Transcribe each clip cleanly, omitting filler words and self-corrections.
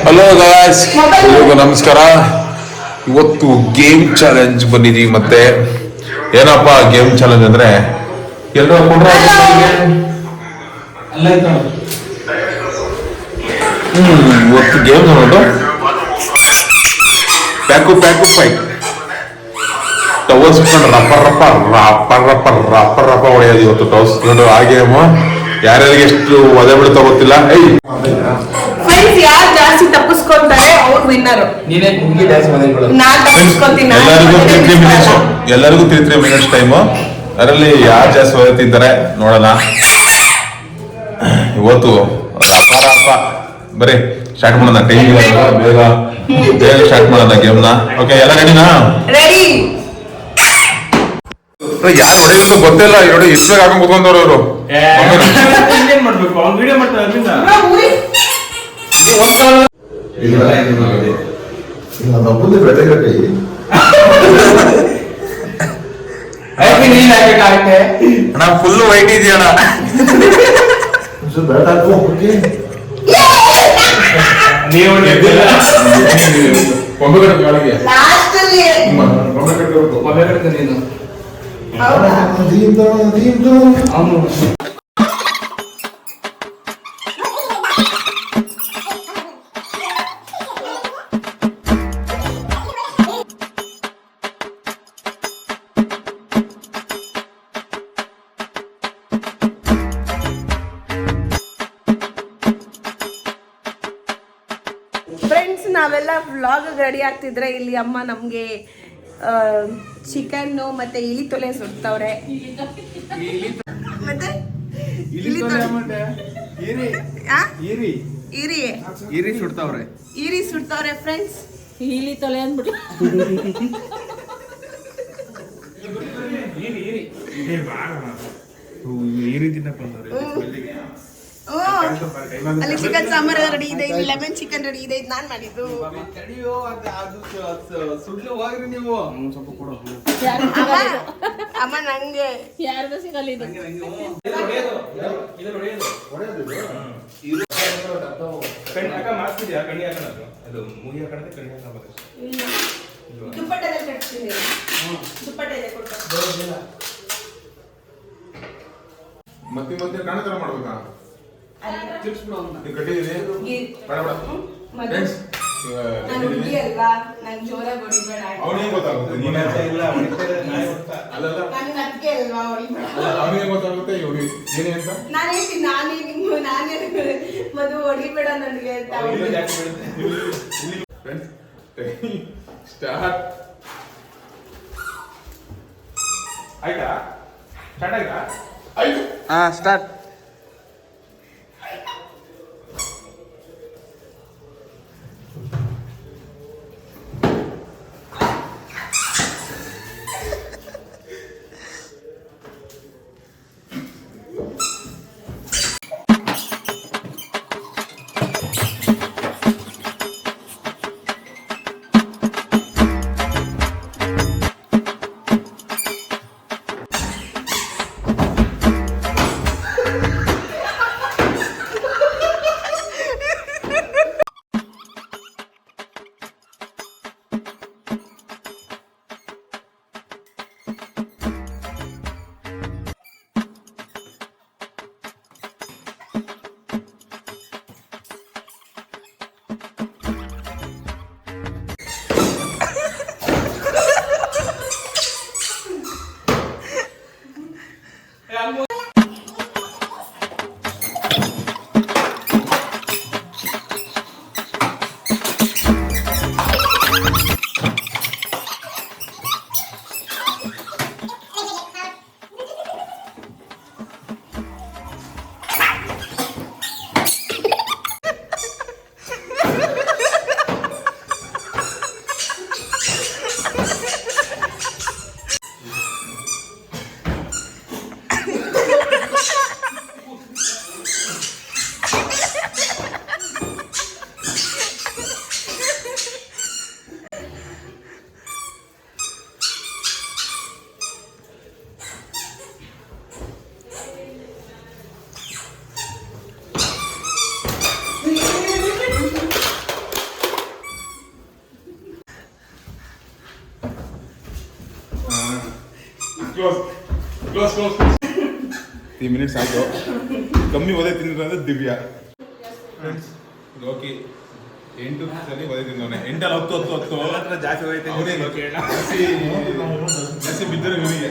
Hello guys, ಎಲ್ರಿಗೂ ನಮಸ್ಕಾರ. ಇವತ್ತು ಗೇಮ್ ಚಾಲೆಂಜ್ ಬಂದಿದ್ದೀವಿ. ಮತ್ತೆ ಏನಪ್ಪ ಗೇಮ್ ಚಾಲೆಂಜ್ ಅಂದ್ರೆ ಎಲ್ಲರೂ ಇವತ್ತು ಗೇಮ್ ನೋಡೋದು ಪ್ಯಾಕು ಫೈಟ್. ಟವರ್ಸ್ ರಪ್ಪ ಹೊಡೆಯೋದು ಇವತ್ತು ಟವರ್ಸ್ ಆ ಗೇಮು. ಯಾರ್ಯಾರಿಗೆ ಎಷ್ಟು ಒದೆ ಬಿಡ್ತಾ ಗೊತ್ತಿಲ್ಲ. ಯಾರು ಜಾಸ್ತಿ ತಪ್ಪಿಸ್ಕೊಂತಾರೆ ಅವ್ರು ವಿನ್ನರ್. ಎಲ್ಲರಿಗೂ 3 ಮಿನಿಟ್ಸ್ ಟೈಮು. ಅದರಲ್ಲಿ ಯಾರು ಜಾಸ್ತಿ ಒದೆ ತಿಂತಾರೆ ನೋಡೋಣ. ಇವತ್ತು ರಪ್ಪ ಬರೀ ಸ್ಟಾರ್ಟ್ ಮಾಡೋಣ. ಟೈಮ್ ಬೇಗ ಸ್ಟಾರ್ಟ್ ಮಾಡೋಣ ಗೇಮ್ನ. ಓಕೆ, ಎಲ್ಲ ರೆಡಿನಾ? ರೆಡಿ. ಯಾರು ಹೊಡೆಯೋದು ಗೊತ್ತಿಲ್ಲ. ನೋಡಿ ಇಷ್ಟು ಬೇಗ ಹಾಕೊಂಡು ಕೂತ್ಕೊಂಡವ್ರು ಇವರು. ಅಣ್ಣ ಫುಲ್ ವೈಟ್ ಇದೆಯಣ್ಣ. ಫ್ರೆಂಡ್ಸ್, ನಾವೆಲ್ಲ ವ್ಲಾಗ್ ರೆಡಿ ಆಗ್ತಿದ್ರೆ ಇಲ್ಲಿ ಅಮ್ಮ ನಮ್ಗೆ ಚಿಕನ್ ಮತ್ತೆ ಇಲಿ ತೊಲೆ ಸುಡ್ತವ್ರೆ. ಮತ್ತೆ ಈರಿ ಸುಡ್ತವ್ರೆ ಫ್ರೆಂಡ್ಸ್. ಇಲಿ ತೊಲೆ ಅಂದ್ಬಿಟ್ಟು ಅಲ್ಲಿ ಚಿಕನ್ ಸಾಂಬಾರ್ ರೆಡಿ ಇದೆ, ಇಲ್ಲಿ ಲೆಮನ್ ಚಿಕನ್ ರೆಡಿ ಇದೆ. ಇದು ನಾನ್ ಮಾಡಿದ್ದು. ಅಮ್ಮ ನಂಗೆ ಯಾರಿಗೂ ಸಿಗಲ್ಲ ಇದು. ದುಪ್ಪಟ್ಟದಲ್ಲಿ ಕಟ್ತೀನಿ. ದುಪ್ಪಟ್ಟೆ ಇದೆ ಕೊಟ್ಟು. ಮತ್ತೆ ಕಾಣತರ ಮಾಡ್ಬೇಕಾ? ನಾನು ಹುಡುಗಿ ಅಲ್ವಾ, ನಂಗೆ ಜೋರಾಗಿ ಹೊಡಿಬೇಡ. ಅವನಿಗೆ ಗೊತ್ತಾಗುತ್ತೆ. ನನಗೆ ಅದಕ್ಕೆ ಅಲ್ವಾ ಹೊಡಿಬೇಡ. ಅವನಿಗೆ ಗೊತ್ತಾಗುತ್ತೆ. ನಾನು ಹೇಳ್ತೀನಿ, ನಾನೇ ಮದು ಹೊಡಿಬೇಡ ನನಗೆ ಅಂತ. ಸ್ಟಾರ್ಟ್ ಆಯ್ತಾ? ಸ್ಟಾರ್ಟ್ ಆಯ್ತಾ? ಆಯ್ತು. ಸ್ಟಾರ್ಟ್. 3 ಮಿನಿಟ್ಸ್ ಆಯ್ತು. ಕಮ್ಮಿ ಒದೆ ತಿಂದ್ರೆ ಅಂದ್ರೆ ದಿವ್ಯಾ. ಲೋಕಿ 8 ಸಲ ಒದೆ ತಿಂದವನೆ. 8 ಅಲ್ಲ 10 ಜಾಸ್ತಿ ಹೋಯ್ತು ಜಾಸ್ತಿ ಬಿದ್ದರೆ ಇವನಿಗೆ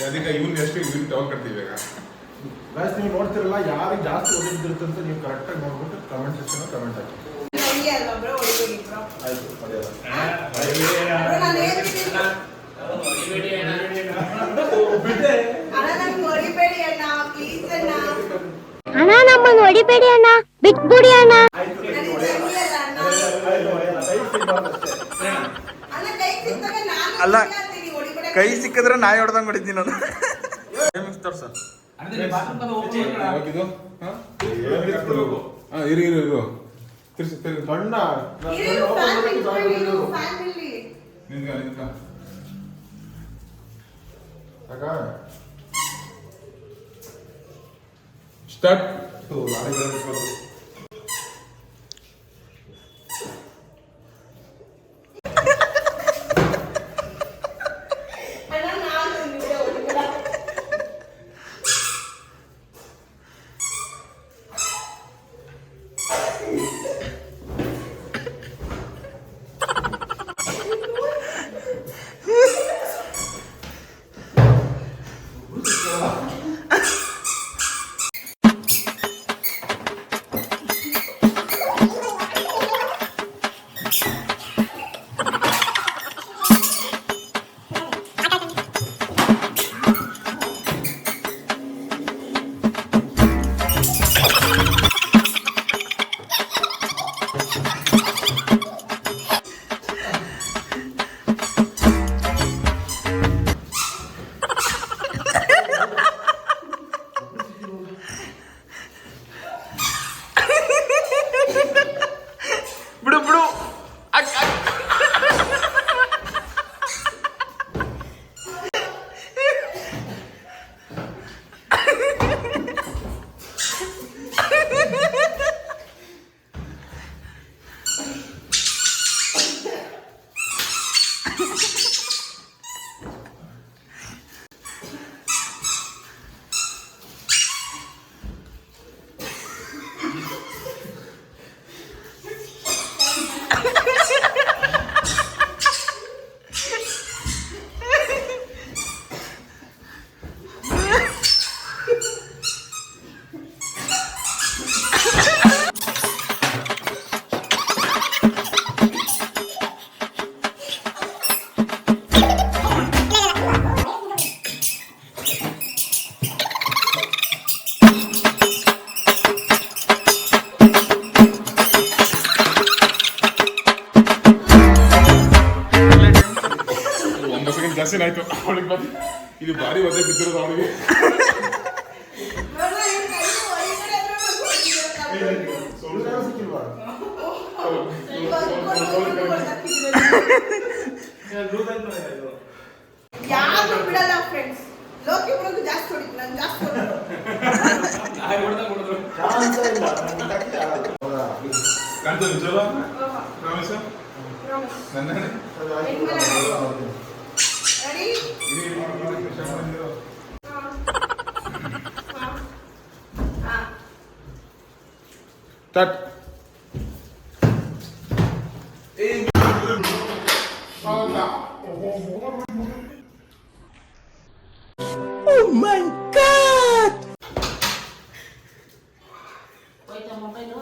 ಅದಕ್ಕೆ ಇವ್ನು ಎಷ್ಟು ಇವ್ನು ತಗೊಂಡ್ ಕಟ್ತೀವಿ ಈಗ. ಗೈಸ್ ನೀವು ನೋಡ್ತಿರಲ್ಲ ಯಾರಿಗೆ ಜಾಸ್ತಿ ಓದಿರುತ್ತೆ ಅಂತ ನೀವು ಕರೆಕ್ಟಾಗಿ ನೋಡ್ಬಿಟ್ಟು ಕಮೆಂಟ್ ಸೆಕ್ಷನ್ ಕಮೆಂಟ್ ಹಾಕಿ. ಹಂಗೆ ಅಲ್ವಾ ಬ್ರೋ, ಹೊಡಿಬೇಡಿ ಬ್ರೋ. ಆಯ್ತು ಅದೇಲ್ಲ ಬ್ರೋ, ನಾನು ಹೇಳ್ತೀನಿ ಅಣ್ಣ, ನಂಗೆ ಹೊಡಿಬೇಡಿ ಅಣ್ಣ, ಪ್ಲೀಸ್ ಅಣ್ಣ. ಅಣ್ಣ ನಮ್ಮನ್ನು ಹೊಡಿಬೇಡಿ ಅಣ್ಣ, ಬಿಟ್ಬಿಡಿ ಅಣ್ಣ. ನನಗೆ ತಂಗಿಯಲ್ಲ ಅಣ್ಣ. ಅಣ್ಣ, ಕೈ ಸಿಕ್ಕಾಗ ನಾನು ಅಲ್ಲ, ಹೇಳ್ತೀನಿ, ಹೊಡಿಬೇಡಿ. ಕೈ ಸಿಕ್ಕಿದ್ರೆ ನಾಯಿ ಹೊಡೆದಂಗೆ ಹೊಡಿತೀನಿ ನಾನು. ಯಾವಾಗಿದು? ಇರು ತಿರ್ಸಿ ಗಂಡ ಇರು, ಫ್ಯಾನ್ ಬಿಟ್ಕೊಳ್ಳಿ, ಇರು, ಫ್ಯಾನ್ ಬಿಡ್ಲಿ. ನಿಂತ್ಕ ಸ್ಟಾರ್ಟ್. ಅಣ್ಣ, ನಾನು ನಿಮಗೆ ಹೊಡಿಬೇಡ. ಬಿಡು ಬಿಡು. ಜಾಸ್ತಿ ಆಯ್ತು ಅವಳಿಗೆ ಬಂದು ಇದು ಭಾರಿ ಒದೆ ಬಿದ್ದಿರೋದು ಅವಳಿಗೆ. ಬ್ರೋ, ನಾನು ಕೈ ಹೊಡಿಬೇಡಿ ಅಂದ್ರೆ ನಾನು ಹೊಡಿಬೇಡ. ಸಿಕ್ಕಿಲ್ವಾ ಯಾರು ಬಿಡಲ್ಲ ಫ್ರೆಂಡ್ಸ್. ಲೋಕಿ ಬಿಡೋದು ಜಾಸ್ತಿ ಹೊಡಿತು, ನಾನು ಜಾಸ್ತಿ ಕಾಣ್ತದೆ ನಿಜವ ಪ್ರಾಮಿಸ್ ನನ್ನ ರೆಡಿ. ಸ್ಟಾರ್ಟ್. ಹೋಯ್ತಾ ಮೊಬೈಲು?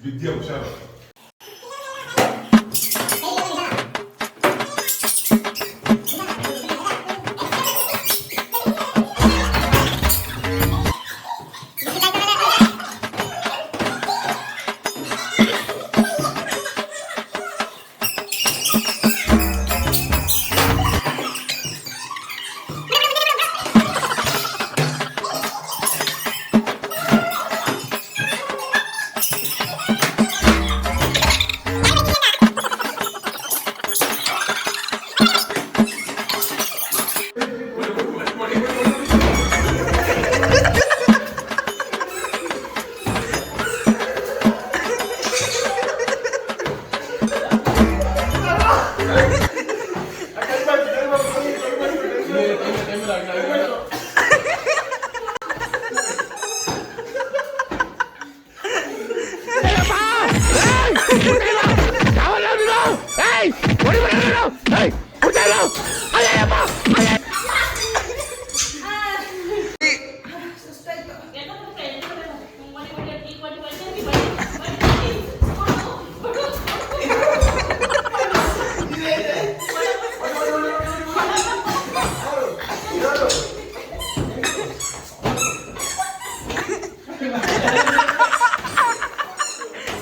ವಿದ್ಯಾ ಹುಷಾರು.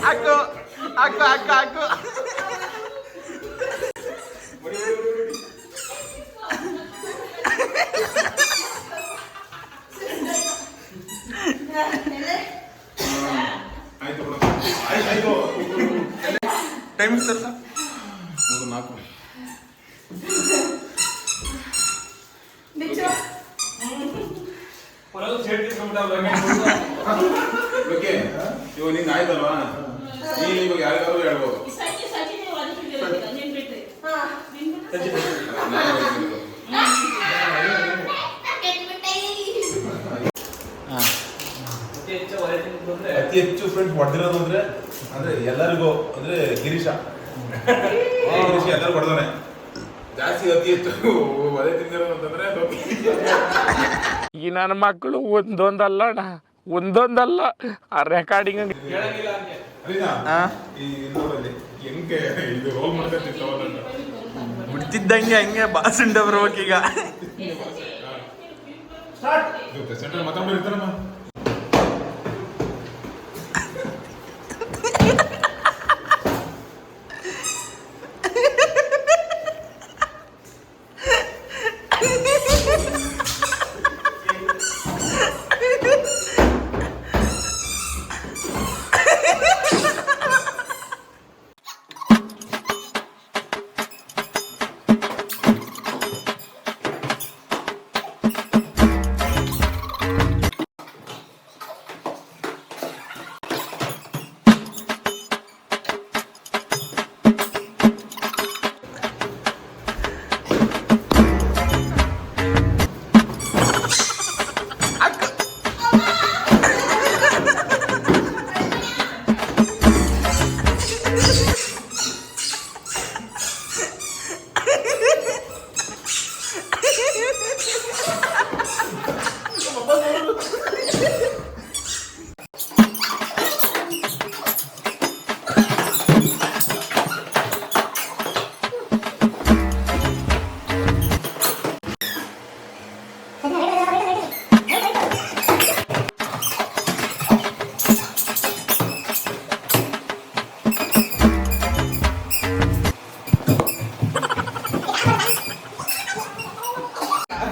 ಹಾಕು ಹಾಕು ಹಾಕು ಹಾಕು ಆಯ್ತು ಬಿಡು. ಆಯ್ತು ಟೈಮ್ ಸರ್ 3-4 ಓಕೆ ಇವಾಗ ನಿಂಗೆ ಆಯ್ತಲ್ವಾ ನೀನು ಇವಾಗ ಯಾರಿಗಾದ್ರೂ ಹೇಳ್ಬೋದು ಅತಿ ಹೆಚ್ಚು ಫ್ರೆಂಡ್ಸ್ ಹೊಡೆದಿರೋದು ಅಂದ್ರೆ ಎಲ್ಲರಿಗೂ ಅಂದ್ರೆ ಗಿರೀಶ ಎಲ್ಲರೂ ಹೊಡೆದವನೆ ಜಾಸ್ತಿ ಅತಿ ಹೆಚ್ಚು ಒಲೆ ತಿಂದಿರೋದು ಅಂತಂದ್ರೆ ಈ ನನ್ನ ಮಕ್ಕಳು ಒಂದೊಂದಲ್ಲ ಆ ರೆಕಾರ್ಡಿಂಗ್ ಹೆಂಗೆ ಇದು ರೋಲ್ ಮಾಡ್ಕೊತಿರ್ತಾವಲ್ಲ ಬಿಡ್ತಿದ್ದಂಗೆ ಹಂಗೆ ಬಾಸುಂಡ ಬರ್ಬೇಕೀಗ ಸೆಂಟ್ರಲ್ ಮಾತಾಡ್ಬಿಡ್ತಾರಮ್ಮ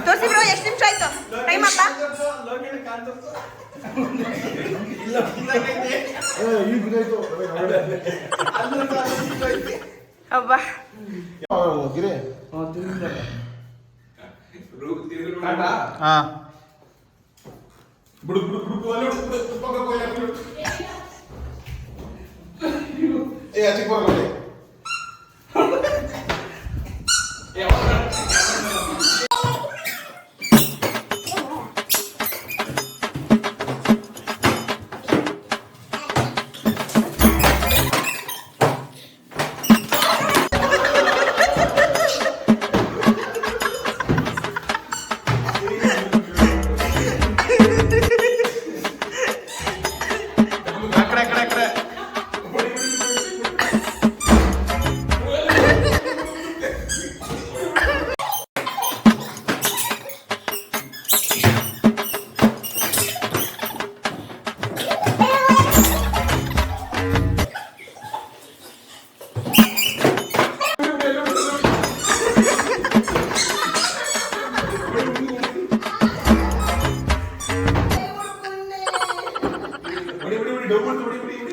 ತೋರಿಸಿ ಬ್ರೋ ಎಷ್ಟು ನಿಮಿಷ ಆಯ್ತು ಟೈಮ್ ಅಪ್ಪ ಅಬ್ಬ ಗಿರಿ ಹಾ ಬಿಡು ಬಿಡು ಬಿಡು ಅಲ್ಲಿ ಬಿಡು ಪಕ್ಕ ಹೋಗಿ ಬಿಡು ಏ ಆಚೆ ಬರಲ್ಲ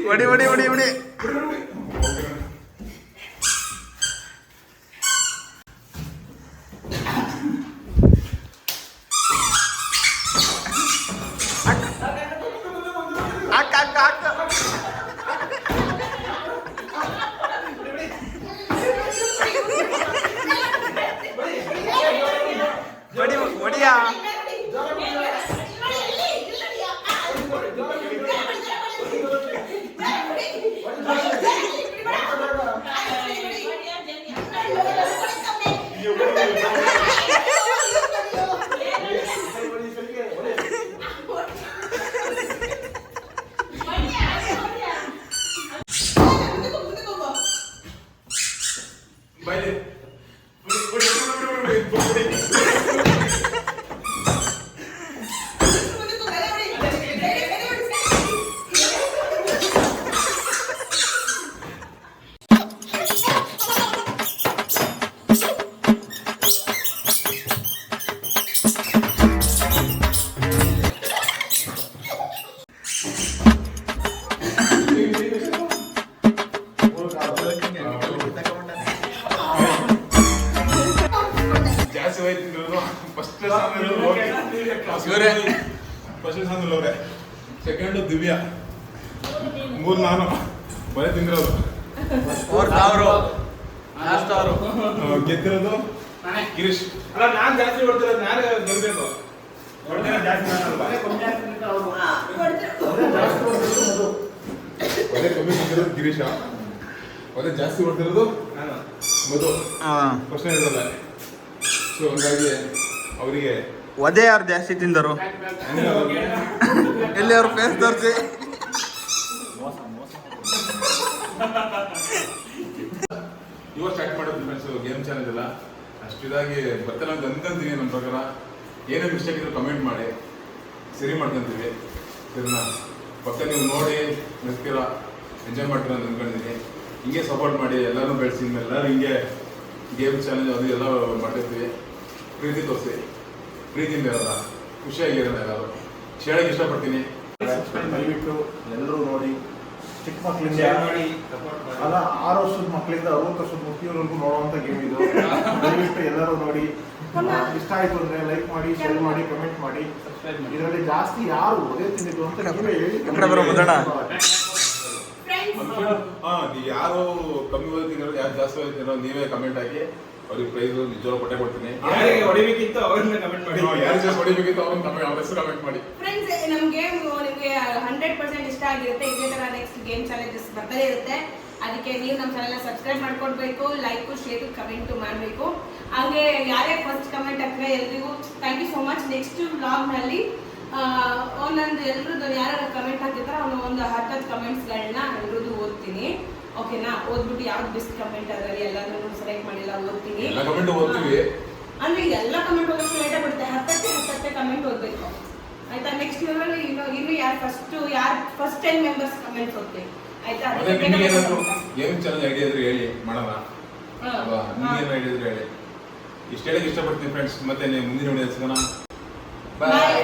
ಹೊಡಿ ಹೊಡಿ ಹೊಡಿ ಹೊಡಿ ಹಾಕ ಹಾಕ ಹಾಕ ಹೊಡಿ ಹೊಡಿಯಾ ಇವರೇ ಫಸ್ಟ್ ಸಂದಲ್ ಅವರೇ, ಸೆಕೆಂಡು ದಿವ್ಯಾ, 3 ನಾನು ಬರೀ ತಿಂದಿರೋದು. ಗೆದ್ದಿರೋದು ಗಿರೀಶ್. ಅಲ್ಲ ನಾನ್ ಜಾಸ್ತಿ ಹೊಡ್ತಿರೋದು, ನಾನೇ ಗೆಲ್ಬೇಕು. ಜಾಸ್ತಿ ಅದೇ ಕಮ್ಮಿ ತಿಂದಿರೋದು ಗಿರೀಶ, ಅದೇ ಜಾಸ್ತಿ ಹೊಡ್ತಿರೋದು ಮಧು. ಪ್ರಶ್ನೆ ಇರೋಲ್ಲ. ಸೊ ಹಂಗಾಗಿ ಅವರಿಗೆ ಒದೆ ಯಾರು ಜಾಸ್ತಿ ತಿಂದರು? ಎಲ್ಲಿ ಅವ್ರ ಫೇಸ್ ತೋರಿಸಿ. ಇವಾಗ ಸ್ಟಾರ್ಟ್ ಮಾಡೋದು ಫ್ರೆಂಡ್ಸ್ ಗೇಮ್ ಚಾಲೆಂಜ್ ಎಲ್ಲ ಅಷ್ಟು ಇದಾಗಿ ಬರ್ತಲ್ಲ ಅಂತ ಅನ್ಕೊಂತೀನಿ. ನಮ್ಮ ಪ್ರಕಾರ ಏನೇ ಮಿಸ್ಟೇಕ್ ಇದ್ರು ಕಮೆಂಟ್ ಮಾಡಿ ಸರಿ ಮಾಡ್ಕೊಂತೀವಿ. ಸರಿನಾ? ಪಕ್ಕ ನೀವು ನೋಡಿ ನಗ್ತೀರ, ಎಂಜಾಯ್ ಮಾಡ್ತೀರ ಅಂತ ಅಂದ್ಕೊಂಡಿದ್ದೀನಿ. ಹಿಂಗೆ ಸಪೋರ್ಟ್ ಮಾಡಿ, ಎಲ್ಲರೂ ಬೆಳೆಸಿ, ಎಲ್ಲರೂ ಹಿಂಗೆ ಗೇಮ್ ಚಾಲೆಂಜ್ ಅದು ಎಲ್ಲ ಮಾಡಿರ್ತೀವಿ. ಪ್ರೀತಿ ತೋರಿಸಿ, ಪ್ರೀತಿಯಿಂದ ಇರೋಲ್ಲ, ಖುಷಿಯಾಗಿರೋಣ ಎಲ್ಲರೂ. ಹೇಳಕ್ಕೆ ಇಷ್ಟಪಡ್ತೀನಿ. ದಯವಿಟ್ಟು ಎಲ್ಲರೂ ನೋಡಿ. ಚಿಕ್ಕ ಮಕ್ಕಳಿಂದ ಅಲ್ಲ 6 ವರ್ಷದ ಮಕ್ಕಳಿಂದ 60 ವರ್ಷದ ಮುಖ್ಯವರೆಗೂ ನೋಡುವಂತ ಗೇಮ್ ಇದು. ದಯವಿಟ್ಟು ಎಲ್ಲರೂ ನೋಡಿ. ಇಷ್ಟ ಆಯ್ತು ಅಂದ್ರೆ ಲೈಕ್ ಮಾಡಿ, ಶೇರ್ ಮಾಡಿ, ಕಮೆಂಟ್ ಮಾಡಿ. ಇದರಲ್ಲಿ ಜಾಸ್ತಿ ಯಾರು ಒದೇ ತಿಂದಿದ್ದು ಅಂತ ನೀವೇ ಹೇಳಿ. ಯಾರು ಕಮ್ಮಿ ಓದ್ತಿರೋ, ಯಾರು ಜಾಸ್ತಿ ಓದ್ತಿರೋ ನೀವೇ ಕಮೆಂಟ್ ಹಾಕಿ. ಅವ್ರಿಗೆ ಪ್ರೈಸ್ ನಿಜವಾಗ್ಲೂ ಕೊಟ್ಟೆ ಕೊಡ್ತೀನಿ. ಯಾರಿಗೆ ಹೊಡಿಬೇಕಿತ್ತು ಅವ್ರನ್ನ ಕಮೆಂಟ್ ಮಾಡಿ. ಯಾರು ಜಾಸ್ತಿ ಹೊಡಿಬೇಕಿತ್ತು ಅವ್ರ ಹೆಸರು ಕಮೆಂಟ್ ಮಾಡಿ. ಫ್ರೆಂಡ್ಸ್, ನಮ್ಮ ಗೇಮ್ ನಿಮಗೆ 100% ಇಷ್ಟ ಆಗಿರುತ್ತೆ. ಇದೇ ತರ ನೆಕ್ಸ್ಟ್ ಗೇಮ್ ಚಾಲೆಂಜಸ್ ಬರ್ತಾನೆ ಇರುತ್ತೆ. ಅದಕ್ಕೆ ನೀವು ನಮ್ಮ ಚಾನೆಲ್ ಸಬ್ಸ್ಕ್ರೈಬ್ ಮಾಡ್ಕೊಡ್ಬೇಕು, ಲೈಕ್, ಶೇರ್, ಕಮೆಂಟ್ ಮಾಡಬೇಕು. ಹಾಗೆ ಯಾರೇ ಫಸ್ಟ್ ಕಮೆಂಟ್ ಹಾಕಿದ್ರೆ ಎಲ್ರಿಗೂ thank you so much. Next ವ್ಲಾಗ್ನಲ್ಲಿ ಒಂದೊಂದು ಎಲ್ರದ್ದು ಯಾರು ಕಮೆಂಟ್ ಹಾಕಿರ್ತಾರೆ ಅವನು ಒಂದು 10 ಕಮೆಂಟ್ಸ್ಗಳನ್ನ ಎಲ್ರದ್ದು ಓದ್ತೀನಿ. ಓಕೆನಾ? ಓದ್ಬಿಟ್ಟು ಯಾವ್ದು ಬೆಸ್ಟ್ ಕಮೆಂಟ್ ಅದರಲ್ಲಿ ಎಲ್ಲಾದ್ರೂ ಸೆಲೆಕ್ಟ್ ಮಾಡಿಲ್ಲ ಓದ್ತೀನಿ. ಎಲ್ಲ ಕಮೆಂಟ್ ಓದ್ತೀವಿ. ಅಂದ್ರೆ ಎಲ್ಲ ಕಮೆಂಟ್ ಓದೋಷ್ಟು ಲೇಟ್ ಆಗ್ಬಿಡುತ್ತೆ. 10 ಕಮೆಂಟ್ ಓದ್ಬೇಕು ಆಯ್ತಾ? ನೆಕ್ಸ್ಟ್ ಇನ್ನು ಯಾರು ಫಸ್ಟ್ 10 ಮೆಂಬರ್ಸ್ ಕಮೆಂಟ್ಸ್ ಓದ್ತೀವಿ ಆಯ್ತಾ? ನಿಮಗೆ ಏನಾದ್ರು ಗೇಮ್ ಚಾಲೆಂಜ್ ಐಡಿಯಾ ಇದ್ರೆ ಹೇಳಿ, ಮಾಡೋಣ. ಅಲ್ವಾ? ನಿಮ್ಗೆ ಏನು ಐಡಿಯಾ ಇದ್ರೆ ಹೇಳಿ. ಇಷ್ಟ ಹೇಳಕ್ಕೆ ಇಷ್ಟಪಡ್ತೀನಿ ಫ್ರೆಂಡ್ಸ್. ಮತ್ತೆ ನೀವು ಮುಂದಿನ ವಿಡಿಯೋ ಸಿಗೋಣ. ಬಾಯ್.